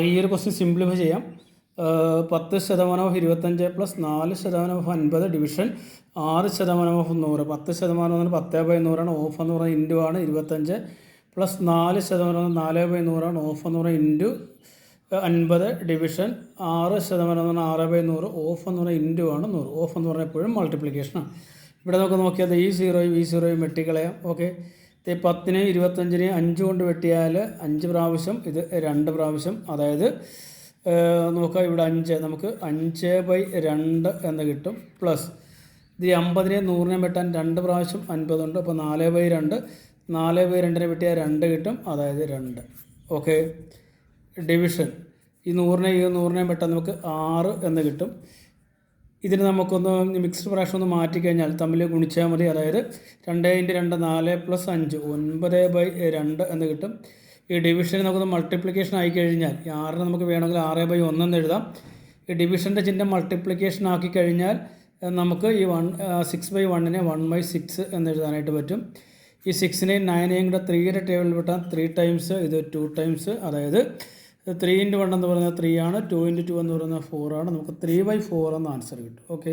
ഈ ഒരു question simplify ചെയ്യാം. 10% of 25 plus 4% of 50 division 6% of 100. 10% എന്ന് പറഞ്ഞാൽ 10/100 ഓഫ് എന്ന് പറഞ്ഞാൽ ഇൻറ്റു ആണ് 25 പ്ലസ് 4% 4/100 ഓഫ് എന്ന് പറഞ്ഞാൽ ഇൻറ്റു 50 ഡിവിഷൻ 6% 6/100 ഓഫ് എന്ന് പറഞ്ഞാൽ ഇൻറ്റു ആണ് 100. ഓഫ് എന്ന് പറഞ്ഞാൽ എപ്പോഴും മൾട്ടിപ്ലിക്കേഷനാണ്. ഇവിടെ നമുക്ക് നോക്കിയാൽ ഈ സീറോയും വെട്ടിക്കളയാം. ഓക്കെ, 10നെയും 25നെയും 5 കൊണ്ട് വെട്ടിയാൽ 5 പ്രാവശ്യം, ഇത് 2 പ്രാവശ്യം. അതായത് നോക്കുക, ഇവിടെ 5 നമുക്ക് 5/2 എന്ന് കിട്ടും. പ്ലസ് ഇത് 50നെയും 100നെയും വെട്ടാൻ 2 പ്രാവശ്യം 50 ഉണ്ട്. അപ്പോൾ 4/2 4/2 വെട്ടിയാൽ 2 കിട്ടും, അതായത് 2. ഓക്കെ, ഡിവിഷൻ ഈ 100നെയും വെട്ടാൻ നമുക്ക് 6 എന്ന് കിട്ടും. ഇതിന് നമുക്കൊന്ന് മിക്സ്ഡ് ഫ്രാക്ഷൻ ഒന്ന് മാറ്റിക്കഴിഞ്ഞാൽ തമ്മിൽ ഗുണിച്ചാൽ മതി. അതായത് 2 × 2 4 + 5 9/2 എന്ന് കിട്ടും. ഈ ഡിവിഷൻ നമുക്കൊന്ന് മൾട്ടിപ്ലിക്കേഷൻ ആയിക്കഴിഞ്ഞാൽ ഈ 6നെ നമുക്ക് വേണമെങ്കിൽ 6/1 എന്ന് എഴുതാം. ഈ ഡിവിഷൻ്റെ ചിഹ്നം മൾട്ടിപ്ലിക്കേഷൻ ആക്കി കഴിഞ്ഞാൽ നമുക്ക് ഈ 6/1നെ 1/6 എന്ന് എഴുതാനായിട്ട് പറ്റും. ഈ 6നെയും 9നെയും കൂടെ 3യുടെ ടേബിളിൽ വിട്ടാൽ 3 ടൈംസ്, ഇത് 2 ടൈംസ്. അതായത് 3 × 1 എന്ന് പറയുന്നത് 3 ആണ്, 2 × 2 എന്ന് പറയുന്നത് 4 ആണ്. നമുക്ക് 3/4 എന്ന ആൻസർ കിട്ടും. ഓക്കെ.